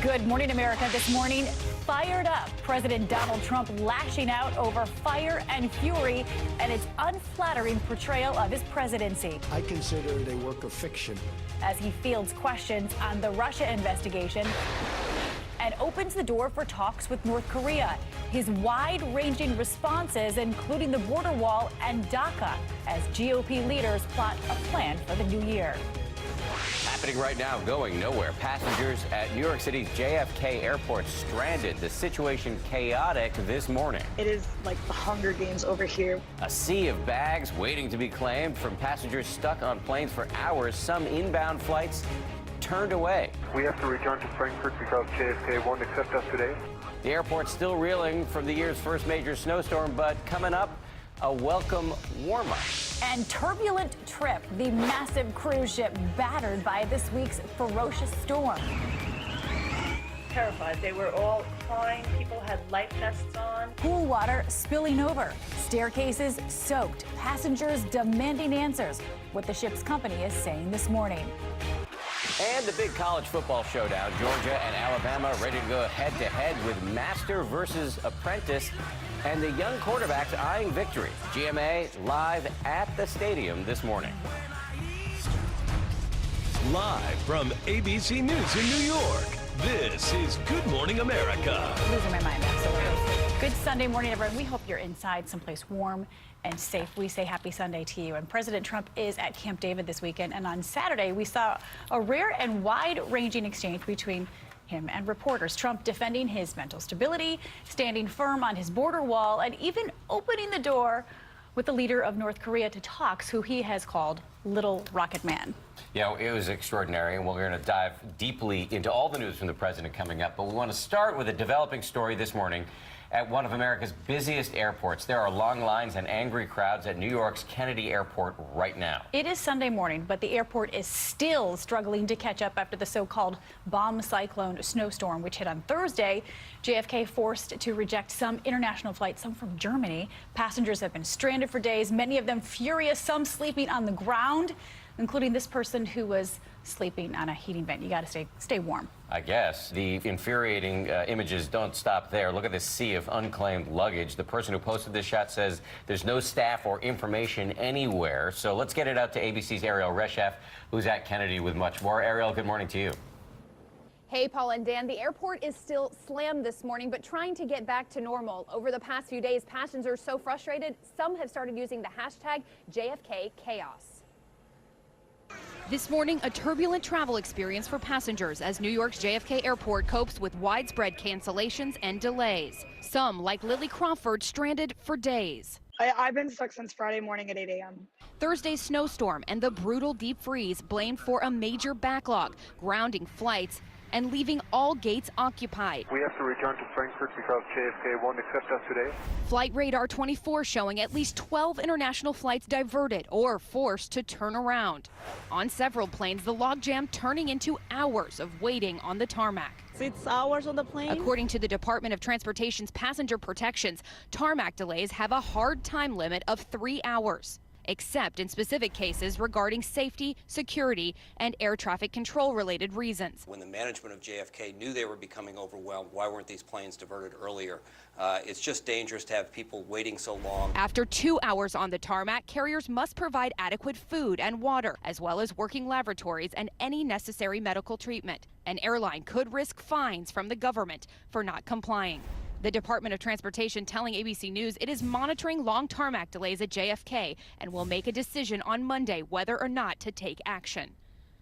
Good morning, America. This morning, fired up. President Donald Trump lashing out over fire and fury and its unflattering portrayal of his presidency. I consider it a work of fiction. As he fields questions on the Russia investigation and opens the door for talks with North Korea. His wide-ranging responses, including the border wall and DACA, as GOP leaders plot a plan for the new year. Happening right now, going nowhere. Passengers at New York City's JFK Airport stranded. The situation chaotic this morning. It is like the Hunger Games over here. A sea of bags waiting to be claimed from passengers stuck on planes for hours. Some inbound flights turned away. We have to return to Frankfurt because JFK won't accept us today. The airport's still reeling from the year's first major snowstorm, but coming up, a welcome warm-up. And turbulent trip, the massive cruise ship battered by this week's ferocious storm. Terrified. They were all crying. People had life vests on. Pool water spilling over, staircases soaked, passengers demanding answers. What the ship's company is saying this morning. And the big college football showdown. Georgia and Alabama ready to go head-to-head with master versus apprentice. And the young quarterbacks eyeing victory. GMA live at the stadium this morning. Live from ABC News in New York, this is Good Morning America. Losing my mind, absolutely. Good Sunday morning, everyone. We hope you're inside someplace warm and safe. We say happy Sunday to you. And President Trump is at Camp David this weekend. And on Saturday, we saw a rare and wide-ranging exchange between him and reporters. Trump defending his mental stability, standing firm on his border wall, and even opening the door with the leader of North Korea to talks, who he has called Little Rocket Man. Yeah, it was extraordinary, and we're going to dive deeply into all the news from the president coming up. But we want to start with a developing story this morning. At one of America's busiest airports, there are long lines and angry crowds at New York's Kennedy Airport right now. It is Sunday morning, but the airport is still struggling to catch up after the so-called bomb cyclone snowstorm, which hit on Thursday. JFK forced to reject some international flights, some from Germany. Passengers have been stranded for days, many of them furious, some sleeping on the ground, including this person who was sleeping on a heating vent. You got to stay warm. I guess. The infuriating images don't stop there. Look at this sea of unclaimed luggage. The person who posted this shot says there's no staff or information anywhere. So let's get it out to ABC's Ariel Reshef, who's at Kennedy with much more. Ariel, good morning to you. Hey, Paul and Dan, the airport is still slammed this morning, but trying to get back to normal. Over the past few days, passengers are so frustrated, some have started using the hashtag JFKChaos. This morning, a turbulent travel experience for passengers as New York's JFK Airport copes with widespread cancellations and delays. Some, like Lily Crawford, stranded for days. I've been stuck since Friday morning at 8 a.m. Thursday's snowstorm and the brutal deep freeze blamed for a major backlog, grounding flights and leaving all gates occupied. We have to return to Frankfurt because JFK won't accept us today. Flight Radar 24 showing at least 12 international flights diverted or forced to turn around. On several planes, the logjam turning into hours of waiting on the tarmac. 6 hours on the plane? According to the Department of Transportation's passenger protections, tarmac delays have a hard time limit of 3 hours. Except in specific cases regarding safety, security, and air traffic control related reasons. When the management of JFK knew they were becoming overwhelmed, why weren't these planes diverted earlier? It's just dangerous to have people waiting so long. After 2 hours on the tarmac, carriers must provide adequate food and water, as well as working laboratories and any necessary medical treatment. An airline could risk fines from the government for not complying. The Department of Transportation telling ABC News it is monitoring long tarmac delays at JFK and will make a decision on Monday whether or not to take action.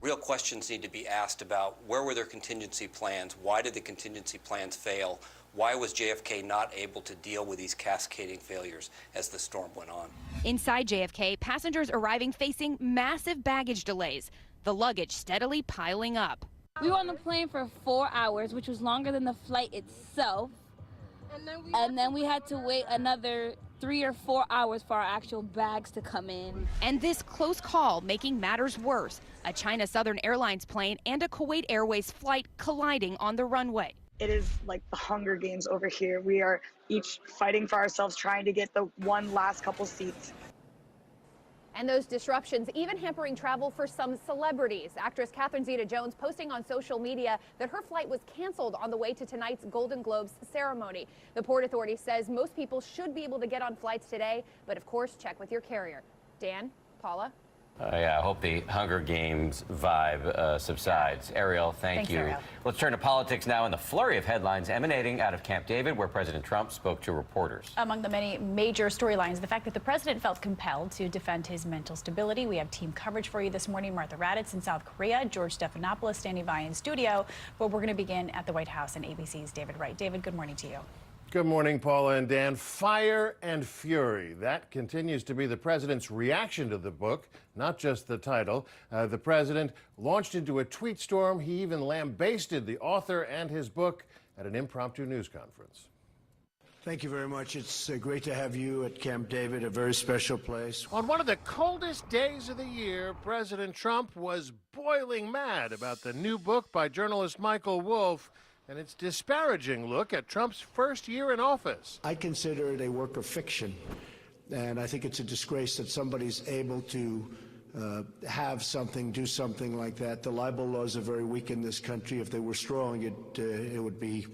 Real questions need to be asked about where were their contingency plans? Why did the contingency plans fail? Why was JFK not able to deal with these cascading failures as the storm went on? Inside JFK, passengers arriving facing massive baggage delays, the luggage steadily piling up. We were on the plane for 4 hours, which was longer than the flight itself. And then we had to wait another 3 or 4 hours for our actual bags to come in. And this close call making matters worse. A China Southern Airlines plane and a Kuwait Airways flight colliding on the runway. It is like the Hunger Games over here. We are each fighting for ourselves, trying to get the one last couple seats. And those disruptions even hampering travel for some celebrities. Actress Catherine Zeta-Jones posting on social media that her flight was canceled on the way to tonight's Golden Globes ceremony. The Port Authority says most people should be able to get on flights today, but of course, check with your carrier. Dan, Paula. Yeah, I hope the Hunger Games vibe subsides. Ariel, thank you. Ariel. Let's turn to politics now in the flurry of headlines emanating out of Camp David, where President Trump spoke to reporters. Among the many major storylines, the fact that the president felt compelled to defend his mental stability. We have team coverage for you this morning. Martha Raddatz in South Korea, George Stephanopoulos standing by in studio. But we're going to begin at the White House and ABC's David Wright. David, good morning to you. Good morning, Paula and Dan. Fire and fury. That continues to be the president's reaction to the book, not just the title. The president launched into a tweet storm. He even lambasted the author and his book at an impromptu news conference. Thank you very much. It's great to have you at Camp David, a very special place. On one of the coldest days of the year, President Trump was boiling mad about the new book by journalist Michael Wolff and its disparaging look at Trump's first year in office. I consider it a work of fiction, and I think it's a disgrace that somebody's able to have something, do something like that. The libel laws are very weak in this country. If they were strong, it would be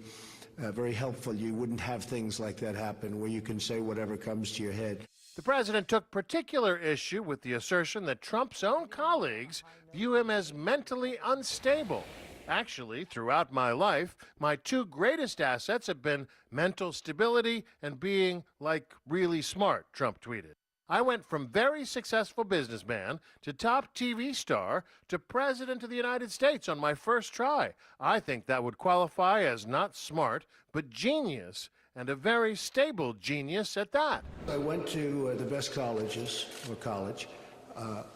very helpful. You wouldn't have things like that happen where you can say whatever comes to your head. The president took particular issue with the assertion that Trump's own colleagues view him as mentally unstable. Actually, throughout my life, my two greatest assets have been mental stability and being, like, really smart, Trump tweeted. I went from very successful businessman to top TV star to president of the United States on my first try. I think that would qualify as not smart, but genius, and a very stable genius at that. I went to the best colleges, or college.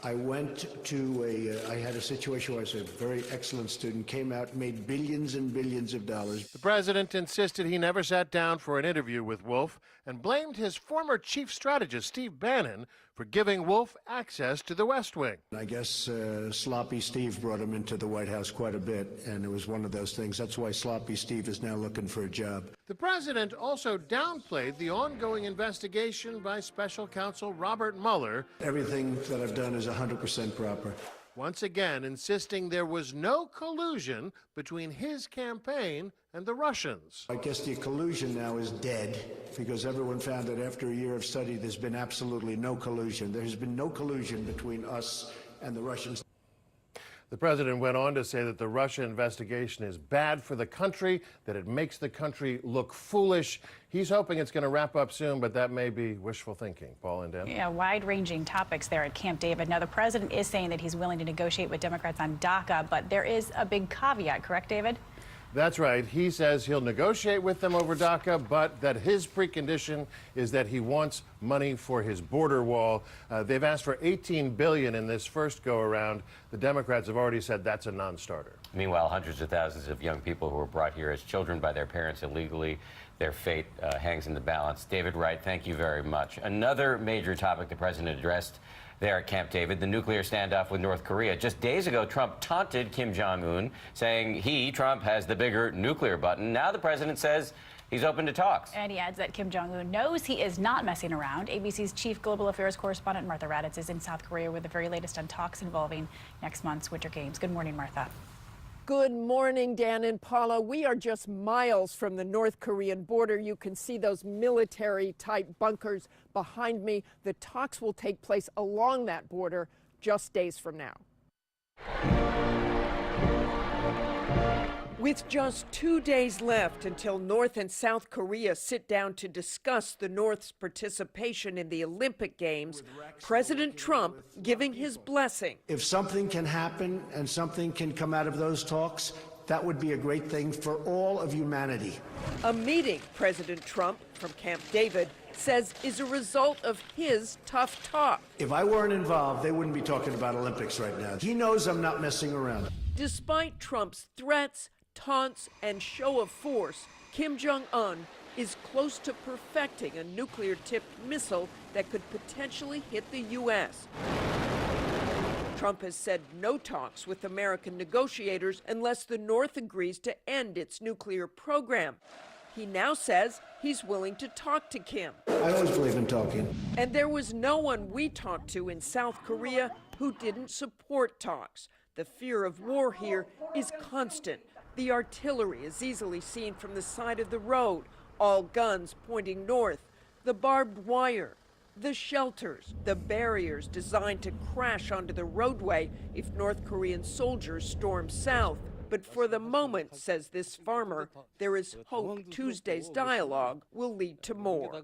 I went to I had a situation where I was a very excellent student, came out, made billions and billions of dollars. The president insisted he never sat down for an interview with Wolff and blamed his former chief strategist, Steve Bannon, for giving Wolff access to the West Wing. I guess Sloppy Steve brought him into the White House quite a bit, and it was one of those things. That's why Sloppy Steve is now looking for a job. The president also downplayed the ongoing investigation by special counsel Robert Mueller. Everything that I've done is 100% proper. Once again insisting there was no collusion between his campaign and the Russians. I guess the collusion now is dead because everyone found that after a year of study there's been absolutely no collusion. There has been no collusion between us and the Russians. The president went on to say that the Russia investigation is bad for the country, that it makes the country look foolish. He's hoping it's going to wrap up soon, but that may be wishful thinking. Paul and Dan? Yeah, wide-ranging topics there at Camp David. Now, the president is saying that he's willing to negotiate with Democrats on DACA, but there is a big caveat, correct, David? That's right. He says he'll negotiate with them over DACA, but that his precondition is that he wants money for his border wall. They've asked for $18 billion in this first go-around. The Democrats have already said that's a non-starter. Meanwhile, hundreds of thousands of young people who were brought here as children by their parents illegally, their fate hangs in the balance. David Wright, thank you very much. Another major topic the president addressed there at Camp David, the nuclear standoff with North Korea. Just days ago, Trump taunted Kim Jong-un, saying he, Trump, has the bigger nuclear button. Now the president says he's open to talks. And he adds that Kim Jong-un knows he is not messing around. ABC's chief global affairs correspondent Martha Raddatz is in South Korea with the very latest on talks involving next month's Winter Games. Good morning, Martha. Good morning, Dan and Paula. We are just miles from the North Korean border. You can see those military-type bunkers behind me. The talks will take place along that border just days from now. With just 2 days left until North and South Korea sit down to discuss the North's participation in the Olympic Games, President Trump giving his blessing. If something can happen and something can come out of those talks, that would be a great thing for all of humanity. A meeting President Trump from Camp David says is a result of his tough talk. If I weren't involved, they wouldn't be talking about Olympics right now. He knows I'm not messing around. Despite Trump's threats, taunts, and show of force, Kim Jong-un is close to perfecting a nuclear-tipped missile that could potentially hit the U.S. Trump has said no talks with American negotiators unless the North agrees to end its nuclear program. He now says he's willing to talk to Kim. I always believe in talking. And there was no one we talked to in South Korea who didn't support talks. The fear of war here is constant. The artillery is easily seen from the side of the road, all guns pointing north, the barbed wire, the shelters, the barriers designed to crash onto the roadway if North Korean soldiers storm south. But for the moment, says this farmer, there is hope Tuesday's dialogue will lead to more.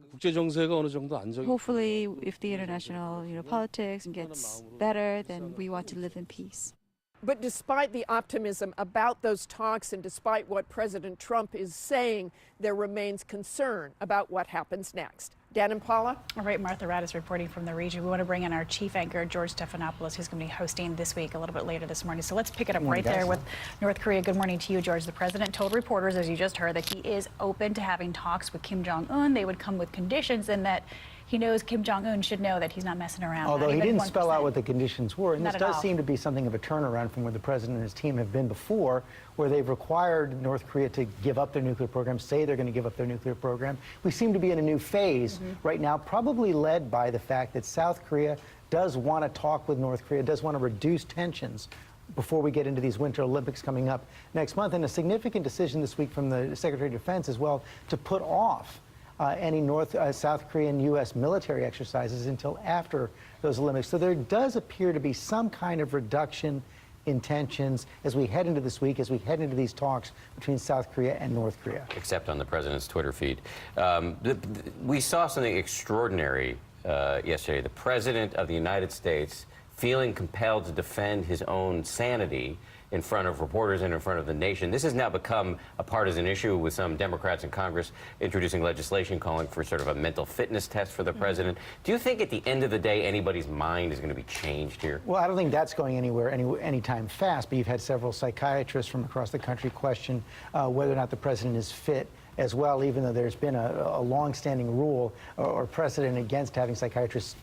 Hopefully, if the international politics gets better, then we want to live in peace. But despite the optimism about those talks and despite what President Trump is saying, there remains concern about what happens next. Dan and Paula? All right, Martha Radis reporting from the region. We want to bring in our chief anchor, George Stephanopoulos, who's going to be hosting this week a little bit later this morning. So let's pick it up right there with North Korea. Good morning to you, George. The president told reporters, as you just heard, that he is open to having talks with Kim Jong-un. They would come with conditions, and that he knows Kim Jong-un should know that he's not messing around. Although he didn't spell out what the conditions were. And Not this at does all. seem to be something of a turnaround from where the president and his team have been before, where they've required North Korea to give up their nuclear program, say they're going to give up their nuclear program. We seem to be in a new phase right now, probably led by the fact that South Korea does want to talk with North Korea, does want to reduce tensions before we get into these Winter Olympics coming up next month. And a significant decision this week from the Secretary of Defense as well to put off any South Korean U.S. military exercises until after those Olympics. So there does appear to be some kind of reduction in tensions as we head into this week, as we head into these talks between South Korea and North Korea. Except on the president's Twitter feed. We saw something extraordinary yesterday. The president of the United States feeling compelled to defend his own sanity in front of reporters and in front of the nation. This has now become a partisan issue, with some Democrats in Congress introducing legislation calling for sort of a mental fitness test for the president. Do you think at the end of the day anybody's mind is going to be changed here? Well, I don't think that's going anywhere anytime fast, but you've had several psychiatrists from across the country question whether or not the president is fit as well, even though there's been a long-standing rule or precedent against having psychiatrists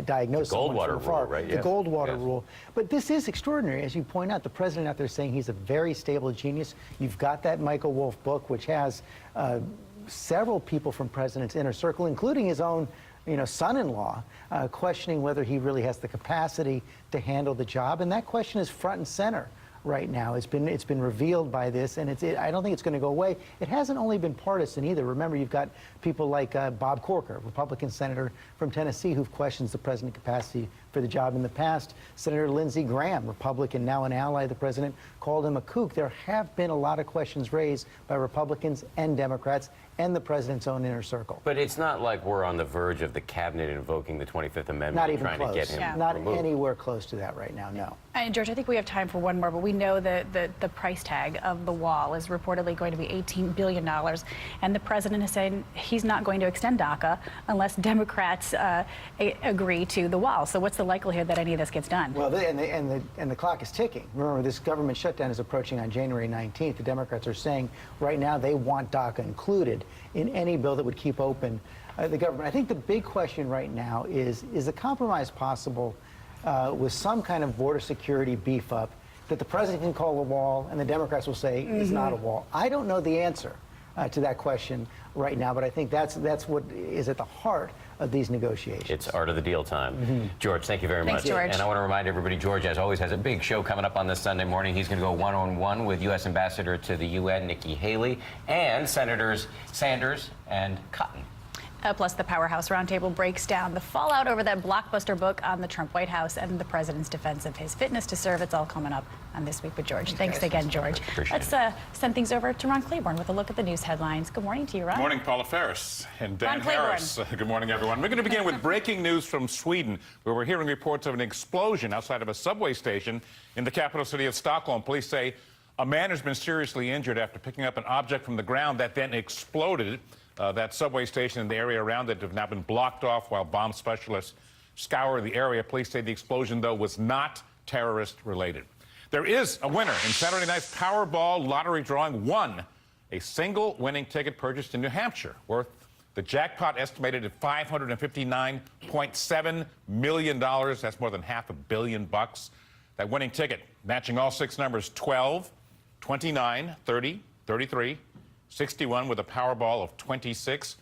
diagnose someone from afar. Right? The Goldwater rule. But this is extraordinary. As you point out, the president out there saying he's a very stable genius. You've got that Michael Wolff book, which has several people from president's inner circle, including his own son-in-law, questioning whether he really has the capacity to handle the job. And that question is front and center right now. It's been revealed by this, and I don't think it's going to go away. It hasn't only been partisan either. Remember, you've got people like Bob Corker, Republican senator from Tennessee, who questions the president's capacity for the job in the past. Senator Lindsey Graham, Republican, now an ally of the president, called him a kook. There have been a lot of questions raised by Republicans and Democrats and the president's own inner circle. But it's not like we're on the verge of the cabinet invoking the 25th Amendment Not and even trying close. to get him Not removed. anywhere close to that right now, no. And George, I think we have time for one more, but we know that the price tag of the wall is reportedly going to be $18 billion. And the president is saying he's not going to extend DACA unless Democrats agree to the wall. So what's the likelihood that any of this gets done? Well, and the clock is ticking. Remember, this government shutdown is approaching on January 19th. The Democrats are saying right now they want DACA included in any bill that would keep open the government. I think the big question right now is a compromise possible with some kind of border security beef up that the president can call a wall and the Democrats will say is not a wall? I don't know the answer to that question right now, but I think that's what is at the heart of these negotiations. It's art of the deal time. George, thank you very Thanks, much. George. And I want to remind everybody, George, as always, has a big show coming up on this Sunday morning. He's going to go one-on-one with U.S. Ambassador to the UN, Nikki Haley, and Senators Sanders and Cotton. Plus, the Powerhouse Roundtable breaks down the fallout over that blockbuster book on the Trump White House and the president's defense of his fitness to serve. It's all coming up on This Week with George. Thanks again, George. Let's send things over to Ron Claiborne with a look at the news headlines. Good morning to you, Ron. Good morning, Paula Ferris and Dan Ron Claiborne. Harris. Good morning, everyone. We're going to begin with breaking news from Sweden, where we're hearing reports of an explosion outside of a subway station in the capital city of Stockholm. Police say a man has been seriously injured after picking up an object from the ground that then exploded. That subway station and the area around it have now been blocked off while bomb specialists scour the area. Police say the explosion, though, was not terrorist-related. There is a winner in Saturday night's Powerball lottery drawing. A single winning ticket purchased in New Hampshire, worth the jackpot estimated at $559.7 million. That's more than $500 million. That winning ticket matching all 6 numbers: 12, 29, 30, 33, 61 with a Powerball of 26.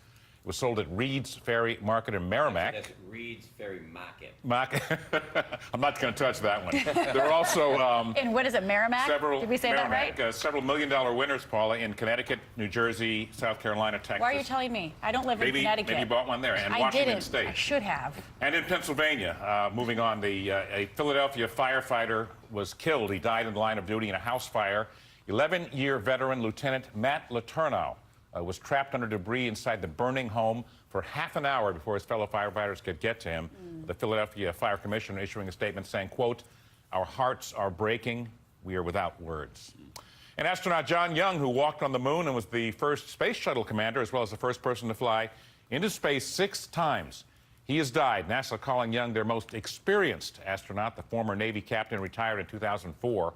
It was sold at Reed's Ferry Market in Merrimack. That's Reed's Ferry Market. I'm not going to touch that one. There are also and what is it, Merrimack? Did we say Merrimack, that right? Several million-dollar winners, Paula, in Connecticut, New Jersey, South Carolina, Texas. Why are you telling me? I don't live in Connecticut. Maybe you bought one there, and I Washington didn't. State. I should have. And in Pennsylvania, moving on, a Philadelphia firefighter was killed. He died in the line of duty in a house fire. 11-year veteran Lieutenant Matt Letourneau was trapped under debris inside the burning home for half an hour before his fellow firefighters could get to him. The Philadelphia Fire Commissioner issuing a statement saying, quote, "Our hearts are breaking. We are without words." And astronaut John Young, who walked on the moon and was the first space shuttle commander, as well as the first person to fly into space 6 times, he has died. NASA calling Young their most experienced astronaut. The former Navy captain retired in 2004.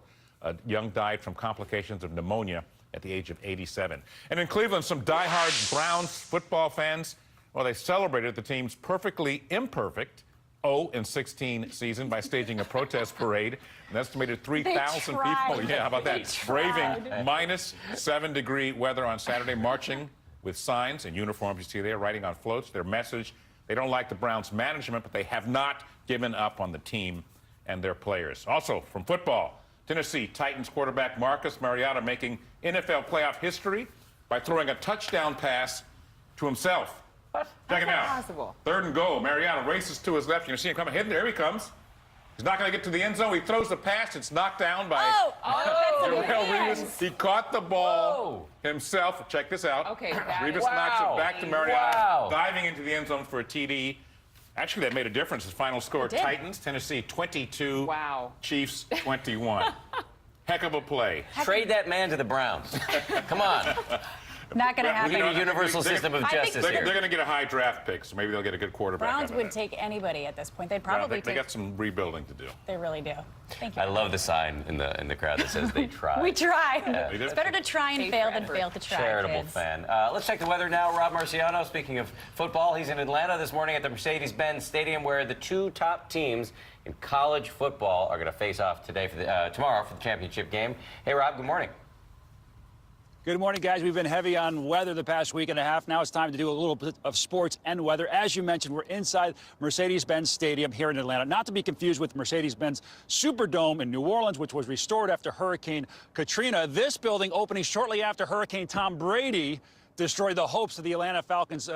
Young died from complications of pneumonia at the age of 87. And in Cleveland, some diehard Browns football fans, well, they celebrated the team's perfectly imperfect 0-16 season by staging a protest parade. An estimated 3,000 people. Yeah, how about that? Braving -7-degree weather on Saturday, marching with signs and uniforms you see there, riding on floats. Their message, they don't like the Browns management, but they have not given up on the team and their players. Also, from football, Tennessee Titans quarterback Marcus Mariota making NFL playoff history by throwing a touchdown pass to himself. Check it out. Possible. 3rd and goal. Mariota races to his left. You see him coming, hitting. There he comes. He's not going to get to the end zone. He throws the pass. It's knocked down by Darrelle Revis. He caught the ball himself. Check this out. Okay. Revis knocks it back to Mariota, diving into the end zone for a TD. Actually, that made a difference. His final score, Titans, Tennessee 22, Chiefs 21. Heck of a play. Trade that man to the Browns. Come on. Not going to happen. We need a universal system of justice They're here. going to get a high draft pick, so maybe they'll get a good quarterback. Browns would take anybody at this point. They'd probably they got some rebuilding to do. They really do. Thank you. I love the sign in the crowd that says they tried. We tried. Yeah. It's better to try and fail than fail to try. Charitable kids. fan. Let's check the weather now. Rob Marciano, speaking of football, he's in Atlanta this morning at the Mercedes-Benz Stadium, where the 2 top teams in college football are going to face off today for tomorrow for the championship game. Hey, Rob. Good morning. Good morning, guys. We've been heavy on weather the past week and a half. Now it's time to do a little bit of sports and weather. As you mentioned, we're inside Mercedes-Benz Stadium here in Atlanta, not to be confused with Mercedes-Benz Superdome in New Orleans, which was restored after Hurricane Katrina. This building opening shortly after Hurricane Tom Brady destroyed the hopes of the Atlanta Falcons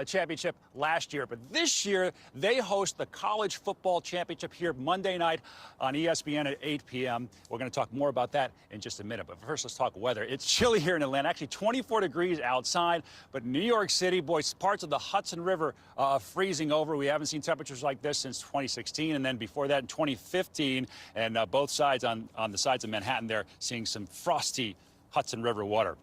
championship last year. But this year, they host the College Football Championship here Monday night on ESPN at 8 p.m. We're going to talk more about that in just a minute. But first, let's talk weather. It's chilly here in Atlanta, actually 24 degrees outside. But New York City, boys, parts of the Hudson River freezing over. We haven't seen temperatures like this since 2016. And then before that in 2015. And both sides on the sides of Manhattan there seeing some frosty Hudson River water.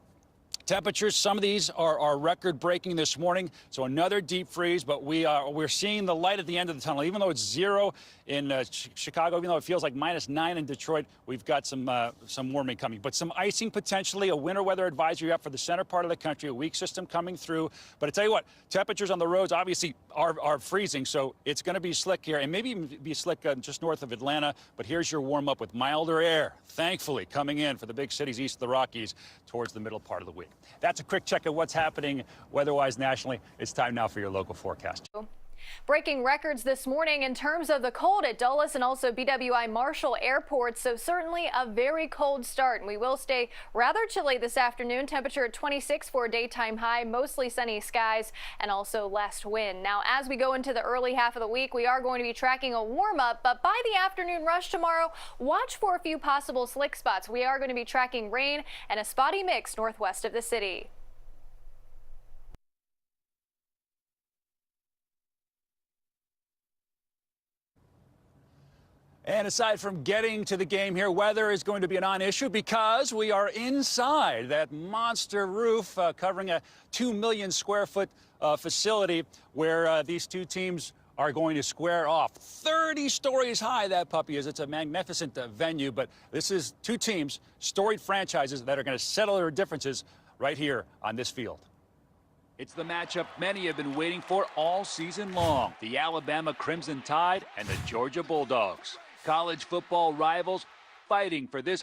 Temperatures, some of these are record-breaking this morning, so another deep freeze, but we're seeing the light at the end of the tunnel. Even though it's 0 in Chicago, even though it feels like -9 in Detroit, we've got some warming coming. But some icing potentially, a winter weather advisory up for the center part of the country, a weak system coming through. But I tell you what, temperatures on the roads obviously are freezing, so it's going to be slick here, and maybe even be slick just north of Atlanta. But here's your warm-up with milder air, thankfully, coming in for the big cities east of the Rockies towards the middle part of the week. That's a quick check of what's happening weather-wise nationally. It's time now for your local forecast. Breaking records this morning in terms of the cold at Dulles and also BWI Marshall airports, so certainly a very cold start. And we will stay rather chilly this afternoon. Temperature at 26 for a daytime high, mostly sunny skies and also less wind. Now, as we go into the early half of the week, we are going to be tracking a warm-up, but by the afternoon rush tomorrow, watch for a few possible slick spots. We are going to be tracking rain and a spotty mix northwest of the city. And aside from getting to the game here, weather is going to be a non-issue because we are inside that monster roof covering a 2 million square foot facility where these two teams are going to square off. 30 stories high, that puppy is. It's a magnificent venue, but this is two teams, storied franchises that are going to settle their differences right here on this field. It's the matchup many have been waiting for all season long. The Alabama Crimson Tide and the Georgia Bulldogs. College football rivals fighting for this